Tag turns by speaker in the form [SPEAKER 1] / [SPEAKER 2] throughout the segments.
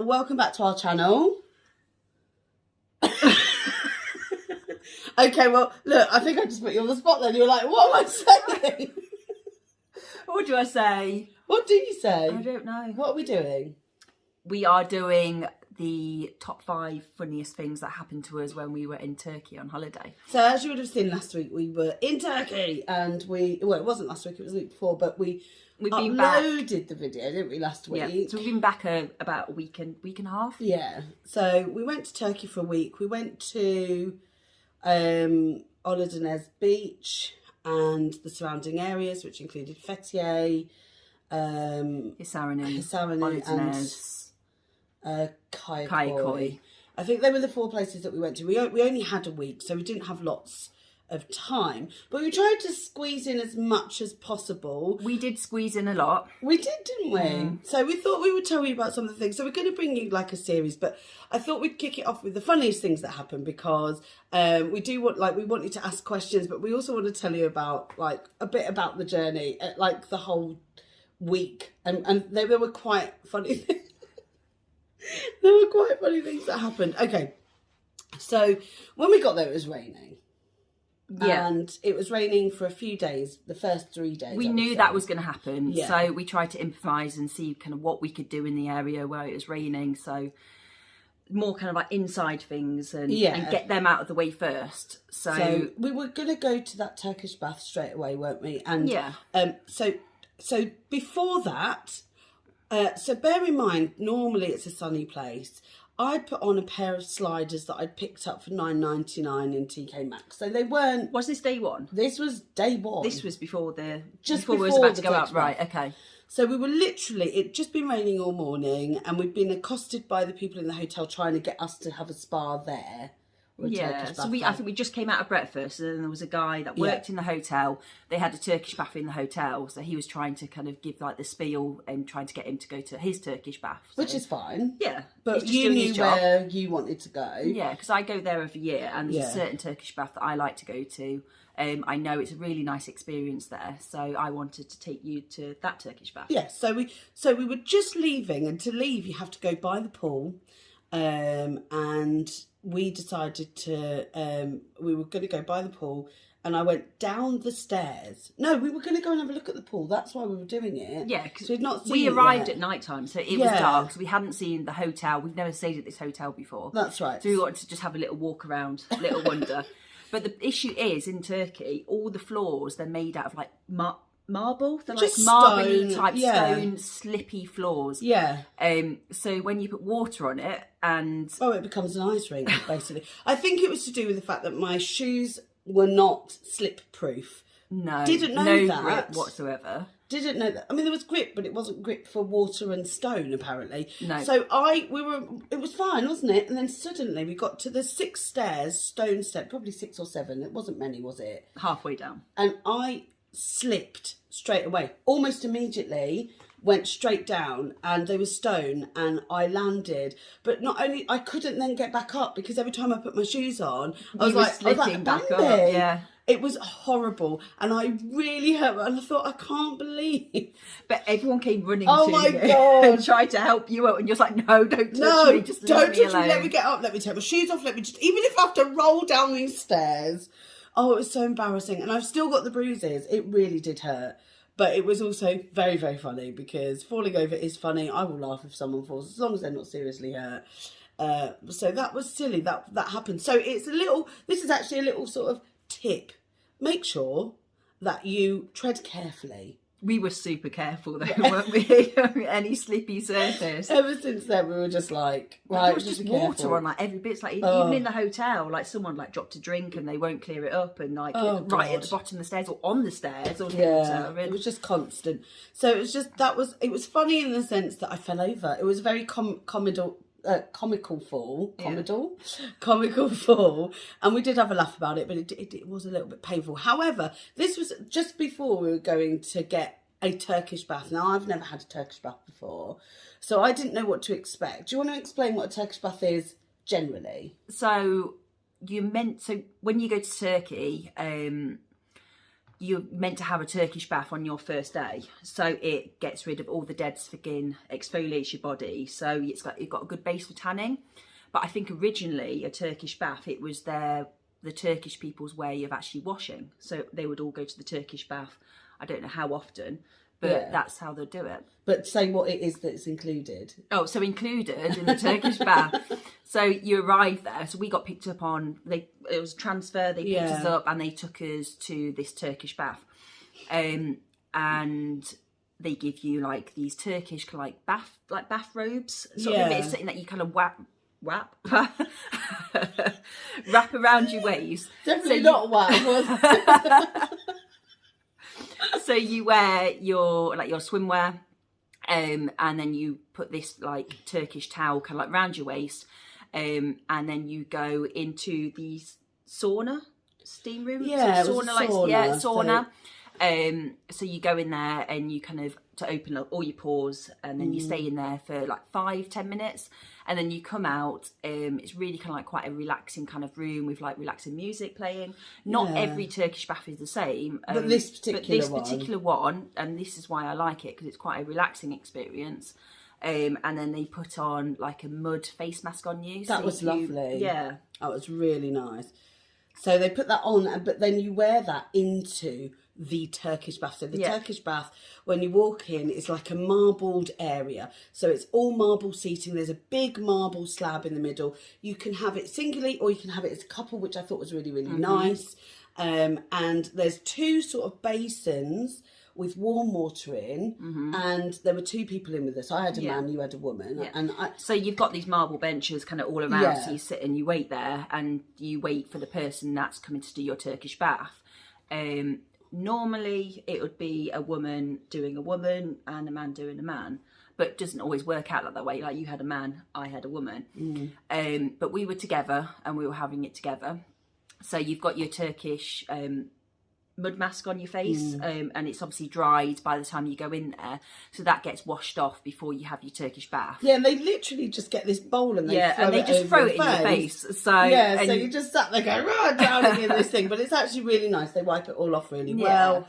[SPEAKER 1] welcome back to our channel. Okay, well, look, I think I just put you on the spot then. You were like, what am I saying?
[SPEAKER 2] What do I say?
[SPEAKER 1] What do you say?
[SPEAKER 2] I don't know.
[SPEAKER 1] What are we doing?
[SPEAKER 2] We are doing the top 5 funniest things that happened to us when we were in Turkey on holiday.
[SPEAKER 1] So as you would have seen last week, we were in Turkey and it wasn't last week, it was the week before, but we've
[SPEAKER 2] been back.
[SPEAKER 1] Uploaded the video, didn't we, last week?
[SPEAKER 2] Yeah, so we've been back about a week and a half.
[SPEAKER 1] Yeah, so we went to Turkey for a week. We went to Oladenez Beach and the surrounding areas, which included Fethiye,
[SPEAKER 2] Hisaroni,
[SPEAKER 1] and Kayakoi.
[SPEAKER 2] Kayakoi.
[SPEAKER 1] I think they were the 4 places that we went to. We only had a week, so we didn't have lots of time, but we tried to squeeze in as much as possible.
[SPEAKER 2] We did squeeze in a lot.
[SPEAKER 1] We did, didn't we? So we thought we would tell you about some of the things. So we're going to bring you like a series, but I thought we'd kick it off with the funniest things that happened, because we want you to ask questions, but we also want to tell you about like a bit about the journey, like the whole week, and there were quite funny things. There were quite funny things that happened. Okay, so when we got there, it was raining.
[SPEAKER 2] Yeah.
[SPEAKER 1] And it was raining for a few days, the first 3 days.
[SPEAKER 2] We knew that was going to happen.
[SPEAKER 1] Yeah.
[SPEAKER 2] So we tried to improvise and see kind of what we could do in the area where it was raining. So more kind of like inside things and get them out of the way first. So
[SPEAKER 1] we were going to go to that Turkish bath straight away, weren't we? And
[SPEAKER 2] yeah.
[SPEAKER 1] So before that, so bear in mind, normally it's a sunny place. I'd put on a pair of sliders that I'd picked up for $9.99 in TK Maxx. So they weren't...
[SPEAKER 2] Was this day one?
[SPEAKER 1] This was day one.
[SPEAKER 2] This was before we
[SPEAKER 1] before
[SPEAKER 2] was about to
[SPEAKER 1] the
[SPEAKER 2] go out.
[SPEAKER 1] Turkish
[SPEAKER 2] Right,
[SPEAKER 1] bath.
[SPEAKER 2] okay.
[SPEAKER 1] So we were literally... It'd just been raining all morning and we'd been accosted by the people in the hotel trying to get us to have a spa there.
[SPEAKER 2] Yeah, so I think we just came out of breakfast and then there was a guy that worked in the hotel. They had a Turkish bath in the hotel, so he was trying to kind of give like the spiel and trying to get him to go to his Turkish bath. So.
[SPEAKER 1] Which is fine.
[SPEAKER 2] Yeah.
[SPEAKER 1] But you knew where you wanted to go.
[SPEAKER 2] Yeah, because I go there every year and there's a certain Turkish bath that I like to go to. I know it's a really nice experience there, so I wanted to take you to that Turkish bath.
[SPEAKER 1] Yeah, so we were just leaving, and to leave you have to go by the pool, and we decided to we were going to go by the pool, and I went down the stairs. No, we were going to go and have a look at the pool. That's why we were doing it.
[SPEAKER 2] Yeah, because
[SPEAKER 1] we'd not seen
[SPEAKER 2] we
[SPEAKER 1] it
[SPEAKER 2] arrived
[SPEAKER 1] yet.
[SPEAKER 2] at night time, so it was dark, so we hadn't seen the hotel. We've never stayed at this hotel before.
[SPEAKER 1] That's right.
[SPEAKER 2] So we wanted to just have a little walk around, a little wander. But the issue is, in Turkey, all the floors, they're made out of like marble. They're
[SPEAKER 1] just
[SPEAKER 2] like marble
[SPEAKER 1] stone,
[SPEAKER 2] type stone, slippy floors.
[SPEAKER 1] Yeah.
[SPEAKER 2] So when you put water on it and...
[SPEAKER 1] Oh, it becomes an ice rink, basically. I think it was to do with the fact that my shoes were not slip-proof.
[SPEAKER 2] No.
[SPEAKER 1] Didn't know
[SPEAKER 2] no
[SPEAKER 1] that.
[SPEAKER 2] grip whatsoever.
[SPEAKER 1] Didn't know that. I mean, there was grip, but it wasn't grip for water and stone, apparently.
[SPEAKER 2] No.
[SPEAKER 1] So it was fine, wasn't it? And then suddenly we got to the 6 stairs, stone step, probably 6 or 7. It wasn't many, was it?
[SPEAKER 2] Halfway down.
[SPEAKER 1] And I slipped straight away, almost immediately. Went straight down, and there was stone, and I landed. But not only I couldn't then get back up, because every time I put my shoes on, I was like
[SPEAKER 2] slipping back up.
[SPEAKER 1] Bambi.
[SPEAKER 2] Yeah.
[SPEAKER 1] It was horrible, and I really hurt, and I thought, I can't believe.
[SPEAKER 2] But everyone came running
[SPEAKER 1] Oh
[SPEAKER 2] to
[SPEAKER 1] my
[SPEAKER 2] you
[SPEAKER 1] God.
[SPEAKER 2] and tried to help you out, and you're like, no, don't touch me, just
[SPEAKER 1] don't
[SPEAKER 2] leave me
[SPEAKER 1] touch me.
[SPEAKER 2] alone.
[SPEAKER 1] Let me get up. Let me take my shoes off. Let me just, even if I have to roll down these stairs. Oh, it was so embarrassing, and I've still got the bruises. It really did hurt. But it was also very, very funny, because falling over is funny. I will laugh if someone falls, as long as they're not seriously hurt. So that was silly. That happened. So this is actually a little sort of tip. Make sure that you tread carefully.
[SPEAKER 2] We were super careful though, weren't we? Any slippy surface.
[SPEAKER 1] Ever since then, we were just like, right,
[SPEAKER 2] there was just water on like every bit. It's like even in the hotel, like someone like dropped a drink and they won't clear it up, and like right at the bottom of the stairs or on the stairs or water.
[SPEAKER 1] It was just constant. So it was just it was funny in the sense that I fell over. It was a very comical fall, comical fall, and we did have a laugh about it, but it was a little bit painful. However, this was just before we were going to get a Turkish bath. Now, I've never had a Turkish bath before, so I didn't know what to expect. Do you want to explain what a Turkish bath is generally?
[SPEAKER 2] So when you go to Turkey, you're meant to have a Turkish bath on your first day, so it gets rid of all the dead skin, exfoliates your body, so you've got a good base for tanning. But I think originally a Turkish bath, it was the Turkish people's way of actually washing, so they would all go to the Turkish bath. I don't know how often, but that's how they'll do it.
[SPEAKER 1] But say what it is that's included.
[SPEAKER 2] Oh, so included in the Turkish bath. So you arrive there. So we got picked up on, it was a transfer. They picked us up and they took us to this Turkish bath. And they give you like these Turkish bath robes. Sort of it's something that you kind of wrap around your waist.
[SPEAKER 1] Definitely so not wrap.
[SPEAKER 2] So you wear your swimwear, and then you put this like Turkish towel kind of like around your waist, and then you go into the sauna, steam room.
[SPEAKER 1] Yeah,
[SPEAKER 2] so sauna.
[SPEAKER 1] So...
[SPEAKER 2] So you go in there and you kind of to open up all your pores, and then you stay in there for like 5-10 minutes, and then you come out. It's really kind of like quite a relaxing kind of room with like relaxing music playing. Not every Turkish bath is the same,
[SPEAKER 1] but this particular
[SPEAKER 2] one, and this is why I like it, because it's quite a relaxing experience. And then they put on like a mud face mask on you.
[SPEAKER 1] That was lovely.
[SPEAKER 2] Yeah,
[SPEAKER 1] that was really nice. So they put that on, but then you wear that into the Turkish bath. So the Turkish bath, when you walk in, is like a marbled area. So it's all marble seating. There's a big marble slab in the middle. You can have it singly or you can have it as a couple, which I thought was really, really nice. And there's 2 sort of basins with warm water in, and there were 2 people in with us. I had a man, you had a woman. And
[SPEAKER 2] so you've got these marble benches kind of all around, so you sit and you wait there, and you wait for the person that's coming to do your Turkish bath. Normally it would be a woman doing a woman and a man doing a man, but it doesn't always work out like that way. Like you had a man, I had a woman. But we were together and we were having it together. So you've got your Turkish mud mask on your face, and it's obviously dried by the time you go in there, so that gets washed off before you have your Turkish bath.
[SPEAKER 1] And they literally just get this bowl and they
[SPEAKER 2] just throw it in your face. So
[SPEAKER 1] so you just sat there going drowning in this thing, but it's actually really nice. They wipe it all off really well.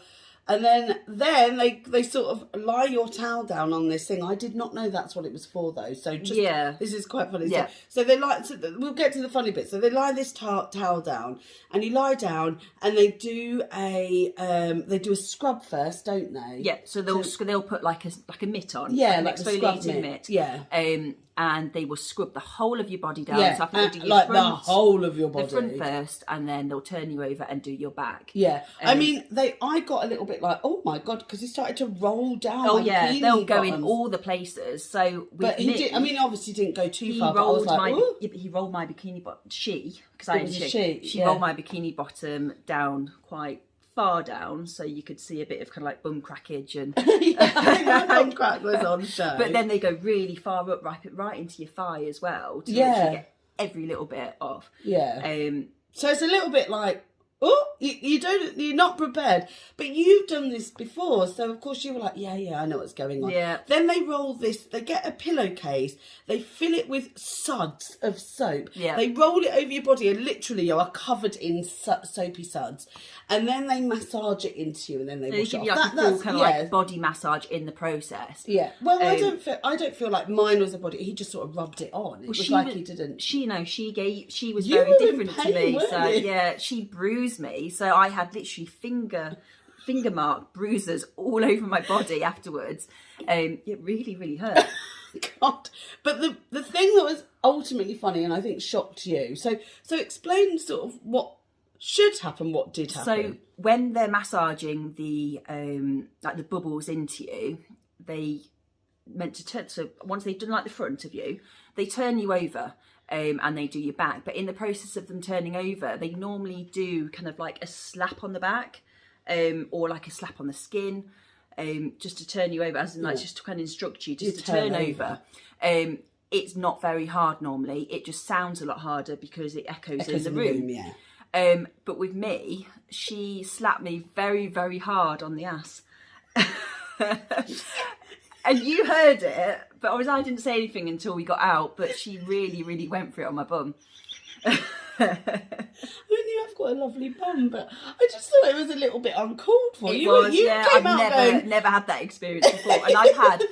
[SPEAKER 1] And then they sort of lie your towel down on this thing. I did not know that's what it was for, though. So this is quite funny.
[SPEAKER 2] Yeah.
[SPEAKER 1] So they we'll get to the funny bit. So they lie this towel down, and you lie down, and they do a scrub first, don't they?
[SPEAKER 2] Yeah. So they'll put like a mitt on.
[SPEAKER 1] Yeah,
[SPEAKER 2] like
[SPEAKER 1] an exfoliating
[SPEAKER 2] mitt.
[SPEAKER 1] Yeah.
[SPEAKER 2] And they will scrub the whole of your body down.
[SPEAKER 1] Yeah,
[SPEAKER 2] so I think they'll do
[SPEAKER 1] your front, the whole of your body.
[SPEAKER 2] The front first, and then they'll turn you over and do your back.
[SPEAKER 1] Yeah, I mean, I got a little bit like, oh my God, because he started to roll down.
[SPEAKER 2] Oh yeah, they'll go in all the places. So,
[SPEAKER 1] but he did. I mean, obviously didn't go too far.
[SPEAKER 2] He rolled my bikini bottom. Because I had a she. She
[SPEAKER 1] rolled
[SPEAKER 2] my bikini bottom down quite far down, so you could see a bit of kind of like bum crackage and
[SPEAKER 1] bum crack was on show.
[SPEAKER 2] But then they go really far up, right into your thigh as well, to literally get every little bit off.
[SPEAKER 1] So it's a little bit like, you're not prepared, but you've done this before, so of course you were like, I know what's going on. Then they roll this, they get a pillowcase, they fill it with suds of soap, they roll it over your body, and literally you are covered in soapy suds, and then they massage it into you, and then they wash it off.
[SPEAKER 2] Like a full kind of like body massage in the process.
[SPEAKER 1] Well, I don't feel like mine was a body. He just sort of rubbed it on. It was like he didn't.
[SPEAKER 2] She was very different to me. So she bruised me, so I had literally finger mark bruises all over my body afterwards. It really, really hurt.
[SPEAKER 1] God. But the thing that was ultimately funny, and I think shocked you, so explain sort of what should happen, what did happen.
[SPEAKER 2] So when they're massaging the like the bubbles into you, they meant to turn. So once they've done like the front of you, they turn you over. And they do your back, but in the process of them turning over, they normally do kind of like a slap on the back, or like a slap on the skin, just to turn you over, as in like just to kind of instruct you just to turn over. It's not very hard normally. It just sounds a lot harder because it echoes in the room. But with me, she slapped me very, very hard on the ass. And you heard it, but I didn't say anything until we got out, but she really, really went for it on my bum.
[SPEAKER 1] I mean, you have got a lovely bum, but I just thought it was a little bit uncalled for.
[SPEAKER 2] It
[SPEAKER 1] You
[SPEAKER 2] was,
[SPEAKER 1] you
[SPEAKER 2] yeah.
[SPEAKER 1] came
[SPEAKER 2] I've
[SPEAKER 1] out going,
[SPEAKER 2] never had that experience before, and I've had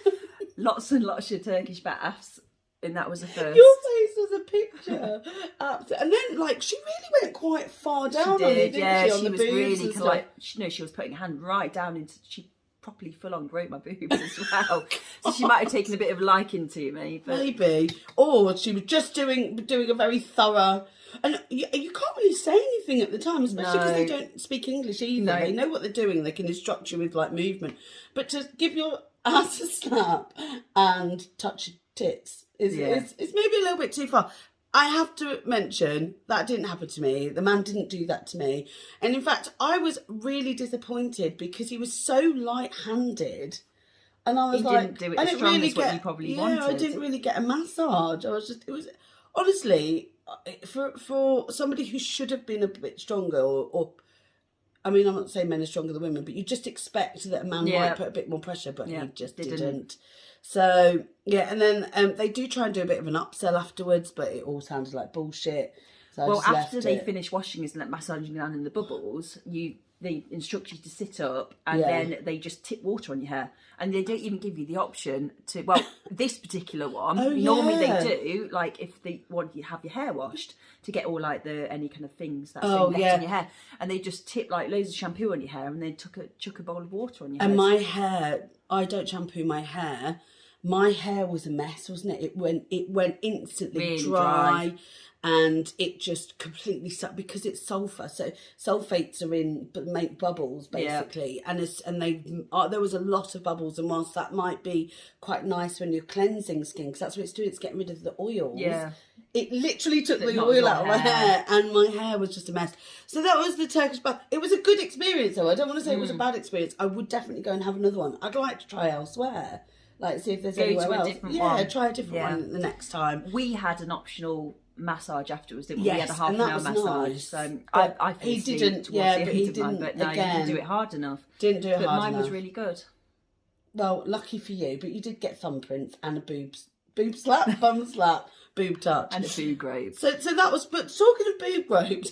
[SPEAKER 2] lots and lots of Turkish baths, and that was the first.
[SPEAKER 1] your face was a picture. And then, like, she really went quite far down on you, didn't
[SPEAKER 2] yeah,
[SPEAKER 1] she? On
[SPEAKER 2] she
[SPEAKER 1] the
[SPEAKER 2] was
[SPEAKER 1] boobs
[SPEAKER 2] really
[SPEAKER 1] and stuff.
[SPEAKER 2] like, she was putting a hand right down into. She properly full on broke my boobs as well, so she might have taken a bit of liking to me. But
[SPEAKER 1] Maybe, or she was just doing a very thorough. And you can't really say anything at the time, especially because they don't speak English either.
[SPEAKER 2] No.
[SPEAKER 1] They know what they're doing. They can instruct you with like movement, but to give your ass a slap and touch your tits is maybe a little bit too far. I have to mention that didn't happen to me. The man didn't do that to me, and in fact, I was really disappointed because he was so light-handed. And I was
[SPEAKER 2] he
[SPEAKER 1] like,
[SPEAKER 2] didn't do it as strong as what you probably wanted.
[SPEAKER 1] I didn't really get a massage. It was honestly for somebody who should have been a bit stronger, or I mean, I'm not saying men are stronger than women, but you just expect that a man might put a bit more pressure, but he just didn't. So yeah, and then they do try and do a bit of an upsell afterwards, but it all sounded like bullshit. So
[SPEAKER 2] after they finish washing us and massaging down in the bubbles, they instruct you to sit up, and then they just tip water on your hair, and they don't even give you the option to. Well, this particular one, normally they do, like if they want you to have your hair washed to get all like any kind of things that's left in your hair, and they just tip like loads of shampoo on your hair, and then chuck a bowl of water on your hair.
[SPEAKER 1] And my hair, I don't shampoo my hair. My hair was a mess, wasn't it? It went instantly
[SPEAKER 2] really
[SPEAKER 1] dry. And it just completely sucked because it's sulfur. So sulfates are in, but make bubbles basically. Yeah. And there was a lot of bubbles. And whilst that might be quite nice when you're cleansing skin, because that's what it's doing, it's getting rid of the oils. Yeah. It literally took the oil out of my hair, and my hair was just a mess. So that was the Turkish bath. It was a good experience, though. I don't want to say it was a bad experience. I would definitely go and have another one. I'd like to try elsewhere. Like, see if there's anywhere else. Try a different one the next time.
[SPEAKER 2] We had an optional massage afterwards, didn't we? We had a half an hour massage.
[SPEAKER 1] Nice.
[SPEAKER 2] So I
[SPEAKER 1] he didn't. Yeah, but he didn't.
[SPEAKER 2] But no, you didn't do it hard enough.
[SPEAKER 1] Didn't do it hard enough.
[SPEAKER 2] But mine was really good.
[SPEAKER 1] Well, lucky for you, but you did get thumbprints and a boob slap, bum slap, boob touch,
[SPEAKER 2] and a boob grope.
[SPEAKER 1] So that was. But talking of boob gropes,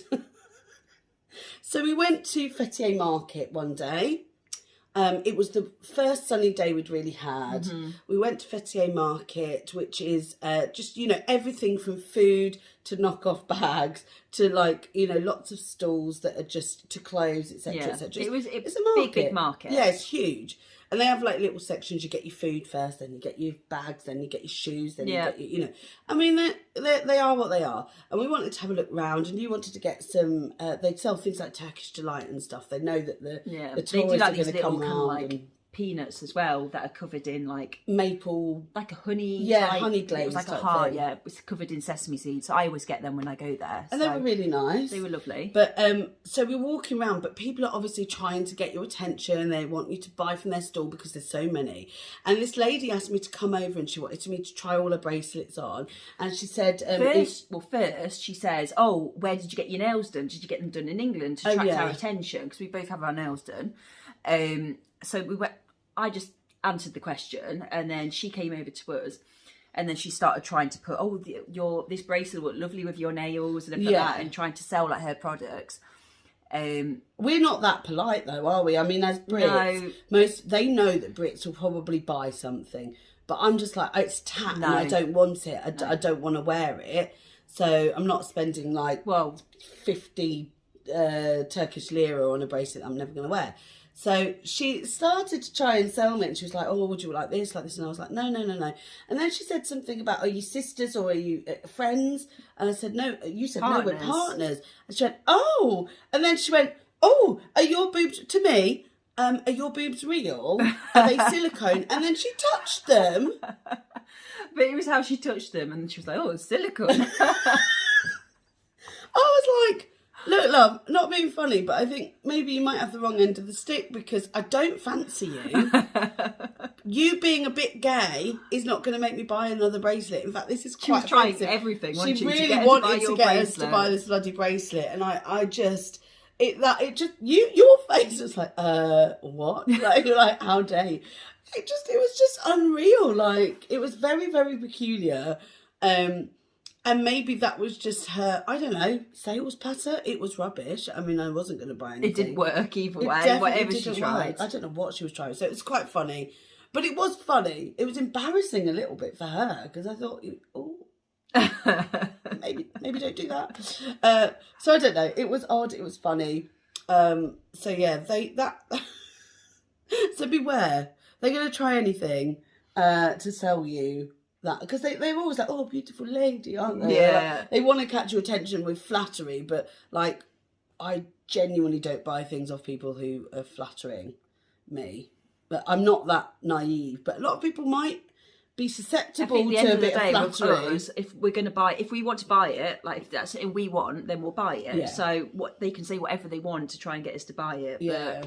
[SPEAKER 1] so we went to Fethiye Market one day. It was the first sunny day we'd really had. Mm-hmm. We went to Fethiye Market, which is just, everything from food to knockoff bags to lots of stalls that are just to clothes, etc. etc.
[SPEAKER 2] It's a market. Big market.
[SPEAKER 1] Yeah, it's huge. And they have like little sections. You get your food first, then you get your bags, then you get your shoes, then you get your, I mean, they are what they are. And we wanted to have a look round, and you wanted to get some. They sell things like Turkish Delight and stuff. They know that the tourists are going to come round.
[SPEAKER 2] Peanuts as well that are covered in like
[SPEAKER 1] maple,
[SPEAKER 2] like a honey,
[SPEAKER 1] honey glaze.
[SPEAKER 2] It was like a heart, it was covered in sesame seeds. So I always get them when I go there,
[SPEAKER 1] and they were really nice.
[SPEAKER 2] They were lovely.
[SPEAKER 1] But so we're walking around, but people are obviously trying to get your attention. They want you to buy from their stall because there's so many. And this lady asked me to come over, and she wanted me to try all her bracelets on. And she said,
[SPEAKER 2] first she says, "Oh, where did you get your nails done? Did you get them done in England to attract our attention? Because we both have our nails done." So we went. I just answered the question, and then she came over to us, and then she started trying to put, this bracelet look lovely with your nails and everything like that, and trying to sell like her products.
[SPEAKER 1] We're not that polite though, are we? I mean, as Brits, they know that Brits will probably buy something, but I'm just like, it's tat, and I don't want it. I don't want to wear it, so I'm not spending 50 Turkish lira on a bracelet I'm never going to wear. So she started to try and sell me, and she was like, "Oh, would you like this?" And I was like, "No." And then she said something about, "Are you sisters or are you friends?" And I said, "No." You said, "No, we're partners." And she went, "Oh." And then she went, "Oh, are your boobs to me? Are your boobs real? Are they silicone?" And then she touched them.
[SPEAKER 2] But it was how she touched them, and she was like, "Oh, it's silicone."
[SPEAKER 1] I was like, "Look, love, not being funny, but I think maybe you might have the wrong end of the stick because I don't fancy you. You being a bit gay is not going to make me buy another bracelet. In fact, this is quite
[SPEAKER 2] trying everything.
[SPEAKER 1] She really wanted to get us to buy this bloody bracelet, and your face was like, what? like how dare you? It was just unreal. Like, it was very, very peculiar. And maybe that was just her, I don't know, sales patter. It was rubbish. I mean, I wasn't going to buy anything.
[SPEAKER 2] It didn't work either
[SPEAKER 1] It
[SPEAKER 2] way,
[SPEAKER 1] definitely
[SPEAKER 2] whatever she
[SPEAKER 1] didn't
[SPEAKER 2] tried.
[SPEAKER 1] work. I don't know what she was trying. So it was quite funny. But it was funny. It was embarrassing a little bit for her because I thought, oh, maybe don't do that. So I don't know. It was odd. It was funny. So yeah, so beware. They're going to try anything to sell you that, because they're always like, oh, beautiful lady, aren't they?
[SPEAKER 2] Yeah.
[SPEAKER 1] Like, they want to catch your attention with flattery, but like, I genuinely don't buy things off people who are flattering me. But I'm not that naive. But a lot of people might be susceptible
[SPEAKER 2] I think
[SPEAKER 1] to a bit of flattery.
[SPEAKER 2] If we're going to buy, if we want to buy it, like if that's something we want, then we'll buy it.
[SPEAKER 1] Yeah.
[SPEAKER 2] So what they can say whatever they want to try and get us to buy it.
[SPEAKER 1] Yeah.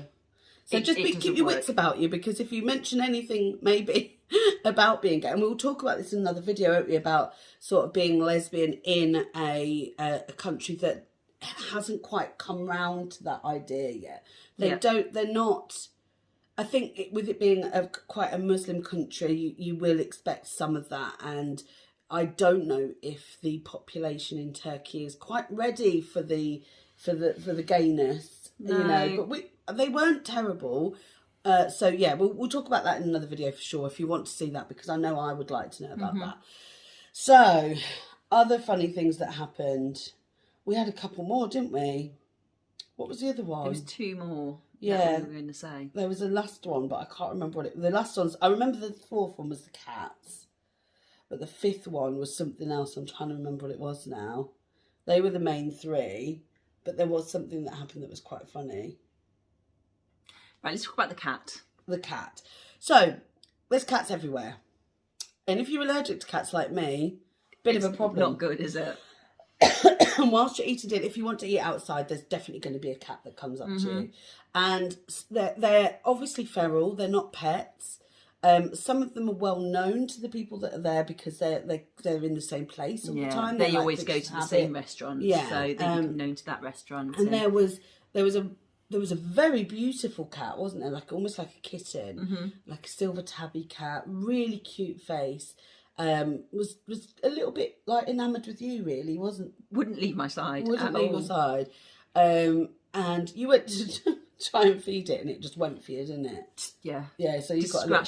[SPEAKER 1] So just keep
[SPEAKER 2] doesn't
[SPEAKER 1] your
[SPEAKER 2] work.
[SPEAKER 1] wits about you, because if you mention anything maybe about being gay, and we'll talk about this in another video, won't we, about sort of being lesbian in a country that hasn't quite come round to that idea yet. They're not, I think with it being quite a Muslim country, you will expect some of that, and I don't know if the population in Turkey is quite ready for the gayness.
[SPEAKER 2] No.
[SPEAKER 1] You know, but they weren't terrible. So yeah, we'll talk about that in another video for sure, if you want to see that, because I know I would like to know about that. So, other funny things that happened. We had a couple more, didn't we? What was the other one?
[SPEAKER 2] There was two more.
[SPEAKER 1] Yeah,
[SPEAKER 2] we were going to say
[SPEAKER 1] there was a last one, but I can't remember what it. The last one's. I remember the fourth one was the cats, but the fifth one was something else. I'm trying to remember what it was now. They were the main three, but there was something that happened that was quite funny.
[SPEAKER 2] Right, let's talk about the cat.
[SPEAKER 1] The cat. So there's cats everywhere, and if you're allergic to cats like me, bit of a problem.
[SPEAKER 2] Not good, is it?
[SPEAKER 1] And whilst you're eating it, if you want to eat outside, there's definitely going to be a cat that comes up to you. And they're obviously feral. They're not pets. Some of them are well known to the people that are there because they're in the same place all the time.
[SPEAKER 2] They always go to the same restaurant.
[SPEAKER 1] Yeah,
[SPEAKER 2] so they become known to that restaurant.
[SPEAKER 1] And there was a very beautiful cat, wasn't there? Like almost like a kitten, like a silver tabby cat, really cute face. Was a little bit like enamoured with you, really,
[SPEAKER 2] wouldn't leave my side.
[SPEAKER 1] Wouldn't leave your side. And you went to try and feed it, and it just went for you, didn't it?
[SPEAKER 2] Yeah.
[SPEAKER 1] Yeah. So you
[SPEAKER 2] just
[SPEAKER 1] got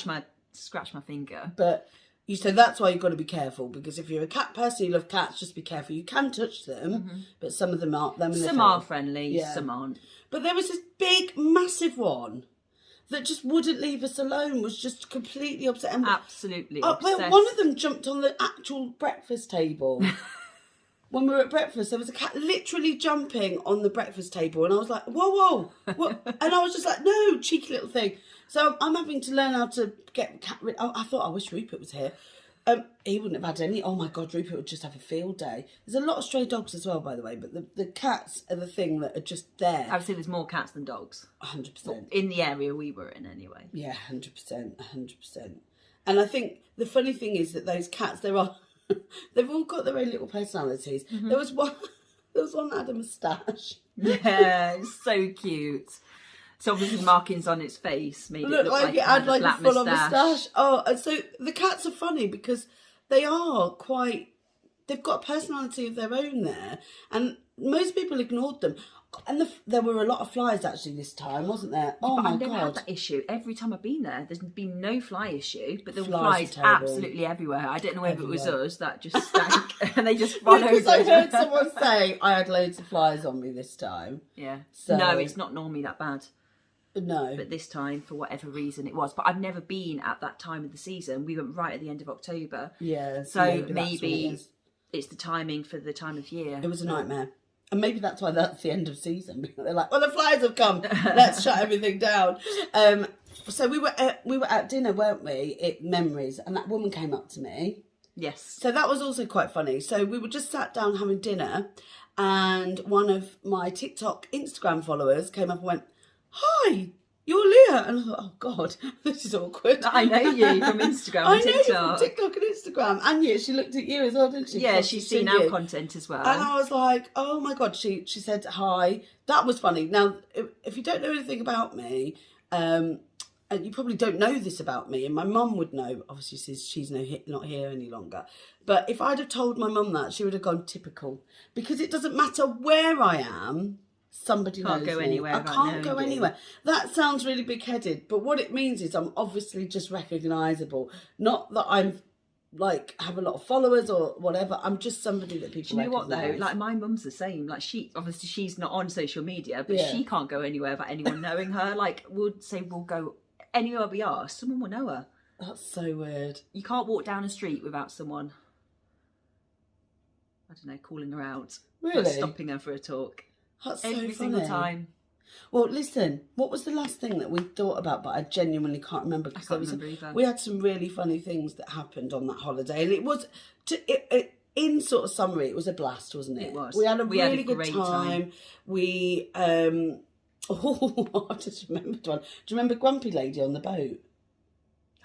[SPEAKER 2] scratch my finger.
[SPEAKER 1] But you said that's why you've got to be careful, because if you're a cat person, you love cats, just be careful. You can touch them, but some of them aren't.
[SPEAKER 2] Some are friendly, some aren't.
[SPEAKER 1] But there was this big, massive one that just wouldn't leave us alone, was just completely upset. And
[SPEAKER 2] absolutely
[SPEAKER 1] obsessed. One of them jumped on the actual breakfast table. When we were at breakfast, there was a cat literally jumping on the breakfast table, and I was like, whoa, what? And I was just like, no, cheeky little thing. So I'm having to learn how to get the cat rid. I thought, I wish Rupert was here. He wouldn't have had any. Oh my God, Rupert would just have a field day. There's a lot of stray dogs as well, by the way, but the cats are the thing that are just there.
[SPEAKER 2] I would say there's more cats than dogs.
[SPEAKER 1] 100%.
[SPEAKER 2] In the area we were in, anyway.
[SPEAKER 1] Yeah, 100%. And I think the funny thing is that those cats, they've all got their own little personalities. There was one that had a moustache.
[SPEAKER 2] Yeah, it's so cute. So obviously markings on its face made it look like
[SPEAKER 1] it had like a full-on
[SPEAKER 2] moustache.
[SPEAKER 1] moustache. Oh, and so the cats are funny because they've got a personality of their own there, and most people ignored them. And there were a lot of flies actually this time, wasn't there? Oh
[SPEAKER 2] but
[SPEAKER 1] my
[SPEAKER 2] I've never
[SPEAKER 1] God.
[SPEAKER 2] had that issue. Every time I've been there, there's been no fly issue, but there were
[SPEAKER 1] Flies
[SPEAKER 2] flies
[SPEAKER 1] are terrible.
[SPEAKER 2] absolutely everywhere. I don't know whether it was us that just stank and they just followed
[SPEAKER 1] Because
[SPEAKER 2] us.
[SPEAKER 1] I heard someone say I had loads of flies on me this time.
[SPEAKER 2] Yeah.
[SPEAKER 1] So,
[SPEAKER 2] no, it's not normally that bad.
[SPEAKER 1] No.
[SPEAKER 2] But this time, for whatever reason, it was. But I've never been at that time of the season. We went right at the end of October.
[SPEAKER 1] Yeah.
[SPEAKER 2] So
[SPEAKER 1] maybe
[SPEAKER 2] it's the timing for the time of year.
[SPEAKER 1] It was a nightmare. And maybe that's why that's the end of season. Because they're like, well, the flies have come. Let's shut everything down. So we were at dinner, weren't we? At Memories. And that woman came up to me.
[SPEAKER 2] Yes.
[SPEAKER 1] So that was also quite funny. So we were just sat down having dinner. And one of my TikTok, Instagram followers came up and went, "Hi, you're Leah." And I thought, oh God, this is awkward.
[SPEAKER 2] I know you from Instagram and TikTok.
[SPEAKER 1] I know you from TikTok and Instagram. And yeah, she looked at you as well, didn't she?
[SPEAKER 2] Yeah, she's seen our content as well.
[SPEAKER 1] And I was like, oh my God, she said hi. That was funny. Now, if you don't know anything about me, and you probably don't know this about me, and my mum would know, obviously since she's not here any longer, but if I'd have told my mum that, she would have gone typical, because it doesn't matter where I am, somebody knows
[SPEAKER 2] go
[SPEAKER 1] me.
[SPEAKER 2] anywhere
[SPEAKER 1] I
[SPEAKER 2] without
[SPEAKER 1] can't go
[SPEAKER 2] knowing you.
[SPEAKER 1] anywhere. That sounds really big-headed, but what it means is I'm obviously just recognisable. Not that I'm like have a lot of followers or whatever. I'm just somebody that people.
[SPEAKER 2] Do you know what though?
[SPEAKER 1] recognise.
[SPEAKER 2] Like my mum's the same. Like she's not on social media, but
[SPEAKER 1] Yeah.
[SPEAKER 2] she can't go anywhere without anyone knowing her. Like we'll go anywhere we are, someone will know her.
[SPEAKER 1] That's so weird.
[SPEAKER 2] You can't walk down a street without someone, I don't know, calling her out.
[SPEAKER 1] Really?
[SPEAKER 2] Or stopping her for a talk.
[SPEAKER 1] That's so
[SPEAKER 2] Every
[SPEAKER 1] funny.
[SPEAKER 2] single time.
[SPEAKER 1] Well, listen, what was the last thing that we thought about, but I genuinely can't remember, because we had some really funny things that happened on that holiday, and it was, in sort of summary, it was a blast, wasn't it?
[SPEAKER 2] It was.
[SPEAKER 1] We had a really good
[SPEAKER 2] great
[SPEAKER 1] time. We, oh, I just remembered one. Do you remember Grumpy Lady on the boat?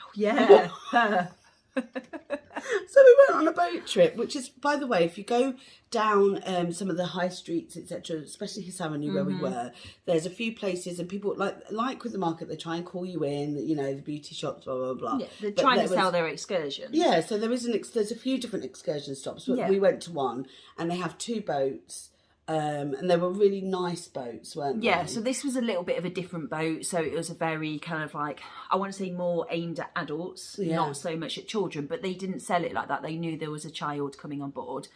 [SPEAKER 2] Oh, yeah. Her.
[SPEAKER 1] So we went on a boat trip, which is, by the way, if you go down some of the high streets, etc., especially His Avenue where we were, there's a few places, and people like with the market, they try and call you in, you know, the beauty shops, blah blah blah.
[SPEAKER 2] Yeah, they're trying to sell their excursions.
[SPEAKER 1] Yeah, so there's a few different excursion stops, but we went to one, and they have two boats. And they were really nice boats, weren't they?
[SPEAKER 2] Yeah, so this was a little bit of a different boat. So it was a very kind of like, I want to say more aimed at adults, not so much at children, but they didn't sell it like that. They knew there was a child coming on board.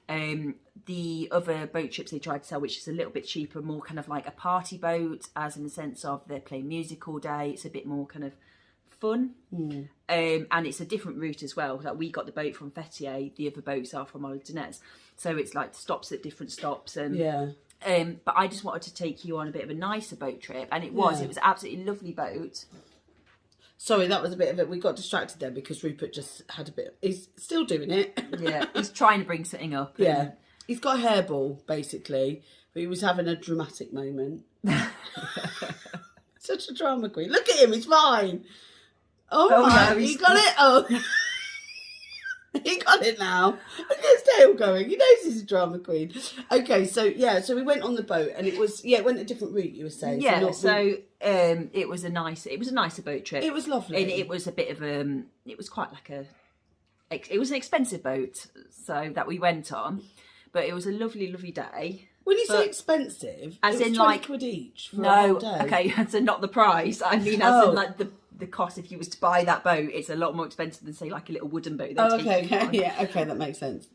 [SPEAKER 2] The other boat trips they tried to sell, which is a little bit cheaper, more kind of like a party boat, as in the sense of they're playing music all day. It's a bit more kind of fun. And it's a different route as well. Like we got the boat from Fethiye, the other boats are from Oldenez. So it's like stops at different stops. And but I just wanted to take you on a bit of a nicer boat trip, and it was absolutely lovely boat.
[SPEAKER 1] Sorry, that was a bit of it. We got distracted there because Rupert just had a bit. He's still doing it.
[SPEAKER 2] Yeah, he's trying to bring something up.
[SPEAKER 1] Yeah, he's got a hairball basically, but he was having a dramatic moment. Such a drama queen. Look at him. He's fine. Oh my! No, he got it. Oh. He got it now. Look at his tail going. He knows he's a drama queen. Okay, so we went on the boat, and it went a different route. You were saying,
[SPEAKER 2] it was a nicer boat trip.
[SPEAKER 1] It was lovely,
[SPEAKER 2] and it was a bit of it was quite like it was an expensive boat, so that we went on, but it was a lovely day.
[SPEAKER 1] When you say expensive,
[SPEAKER 2] as
[SPEAKER 1] it was
[SPEAKER 2] in
[SPEAKER 1] 20
[SPEAKER 2] like
[SPEAKER 1] quid each. For
[SPEAKER 2] no,
[SPEAKER 1] a whole day.
[SPEAKER 2] Okay, so not the price. I mean, as in like the cost if you was to buy that boat, it's a lot more expensive than say like a little wooden boat.
[SPEAKER 1] Okay, that makes sense.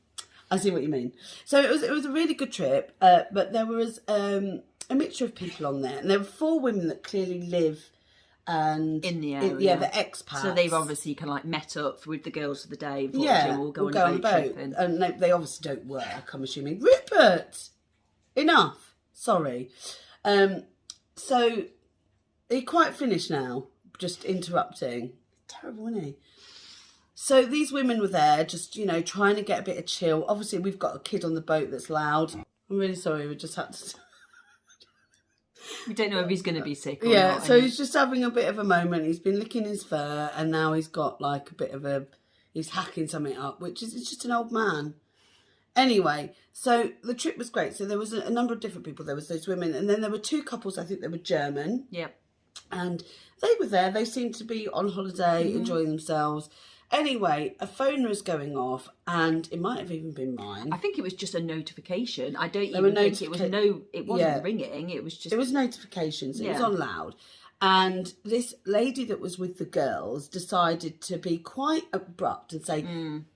[SPEAKER 1] I see what you mean. So it was a really good trip, but there was a mixture of people on there, and there were 4 women that clearly live and
[SPEAKER 2] in the area,
[SPEAKER 1] the expats.
[SPEAKER 2] So they've obviously kind of like met up with the girls for the day.
[SPEAKER 1] We'll go on a boat trip, and they obviously don't work. I'm assuming. Rupert, enough. Sorry. So are you quite finished now? Just interrupting. Terrible, isn't he? So these women were there just, trying to get a bit of chill. Obviously, we've got a kid on the boat that's loud. I'm really sorry. We just had to...
[SPEAKER 2] We don't know if he's going to be sick or
[SPEAKER 1] not. So
[SPEAKER 2] and...
[SPEAKER 1] he's just having a bit of a moment. He's been licking his fur, and now he's got like a bit of he's hacking something up, which is it's just an old man. Anyway, so the trip was great. So there was a number of different people. There was those women, and then there were 2 couples. I think they were German.
[SPEAKER 2] Yep.
[SPEAKER 1] And they were there. They seemed to be on holiday, enjoying themselves. Anyway, a phone was going off, and it might have even been mine.
[SPEAKER 2] I think it was just a notification. I don't even think it was it wasn't ringing. It was just...
[SPEAKER 1] It was notifications. It was on loud. And this lady that was with the girls decided to be quite abrupt and say,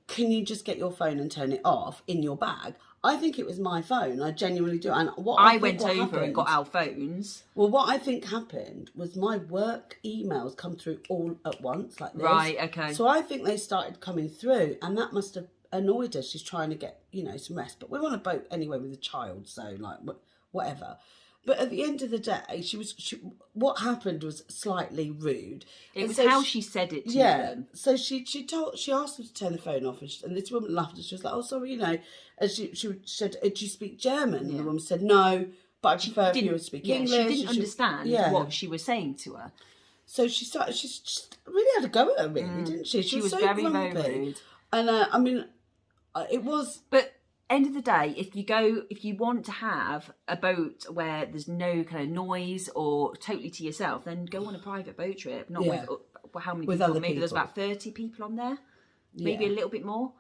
[SPEAKER 1] can you just get your phone and turn it off in your bag? I think it was my phone. I genuinely do. And I
[SPEAKER 2] went over and got our phones.
[SPEAKER 1] Well, what I think happened was my work emails come through all at once, like this.
[SPEAKER 2] Right, okay.
[SPEAKER 1] So I think they started coming through, and that must have annoyed her. She's trying to get, some rest. But we're on a boat anyway with a child, so like whatever. But at the end of the day, what happened was slightly rude.
[SPEAKER 2] It was how she said it to them.
[SPEAKER 1] So she asked them to turn the phone off, and this woman laughed, and she was like, "Oh, sorry, And she said, "Do you speak German?" And the woman said, "No, but I prefer if you would speak English."
[SPEAKER 2] She didn't understand what she was saying to her.
[SPEAKER 1] So she just really had a go at her, really, didn't she?
[SPEAKER 2] She was
[SPEAKER 1] so
[SPEAKER 2] very,
[SPEAKER 1] grumpy.
[SPEAKER 2] very rude.
[SPEAKER 1] And I mean, it was.
[SPEAKER 2] But end of the day, if you want to have a boat where there's no kind of noise or totally to yourself, then go on a private boat trip. Not with how many people? Maybe there's about 30 people on there, maybe a little bit more.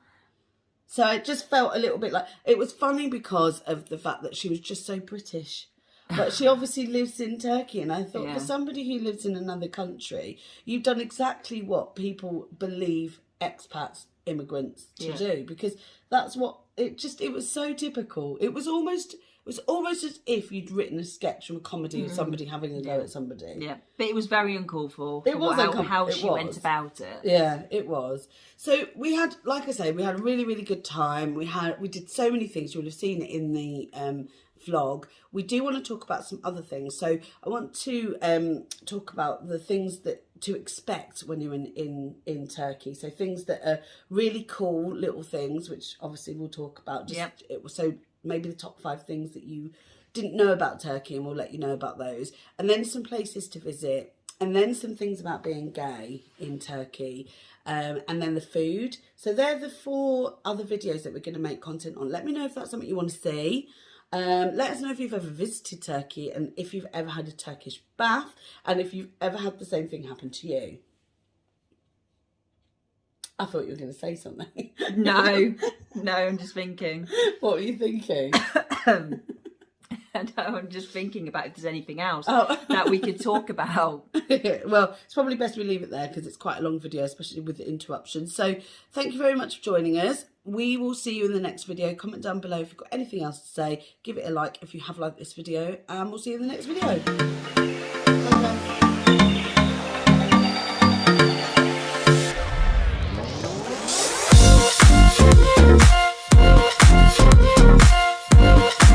[SPEAKER 1] So it just felt a little bit like, it was funny because of the fact that she was just so British. But she obviously lives in Turkey, and I thought for somebody who lives in another country, you've done exactly what people believe expats, immigrants to do, because that's what it was so typical. It was almost as if you'd written a sketch from a comedy of somebody having a go at somebody. Yeah,
[SPEAKER 2] but it was very uncalled for.
[SPEAKER 1] It was
[SPEAKER 2] how she went about it.
[SPEAKER 1] Yeah, it was. So we had, like I say, we had a really, really good time. We did so many things. You would have seen it in the vlog. We do want to talk about some other things. So I want to talk about the things that to expect when you're in Turkey. So things that are really cool little things, which obviously we'll talk about. So maybe the top 5 things that you didn't know about Turkey, and we'll let you know about those. And then some places to visit, and then some things about being gay in Turkey, and then the food. So they're the 4 other videos that we're going to make content on. Let me know if that's something you want to see. Let us know if you've ever visited Turkey, and if you've ever had a Turkish bath, and if you've ever had the same thing happen to you. I thought you were going to say something.
[SPEAKER 2] No, I'm just thinking.
[SPEAKER 1] What were you thinking?
[SPEAKER 2] No, I'm just thinking about if there's anything else that we could talk about.
[SPEAKER 1] Well, it's probably best we leave it there because it's quite a long video, especially with the interruptions. So thank you very much for joining us. We will see you in the next video. Comment down below if you've got anything else to say. Give it a like if you have liked this video, and we'll see you in the next video.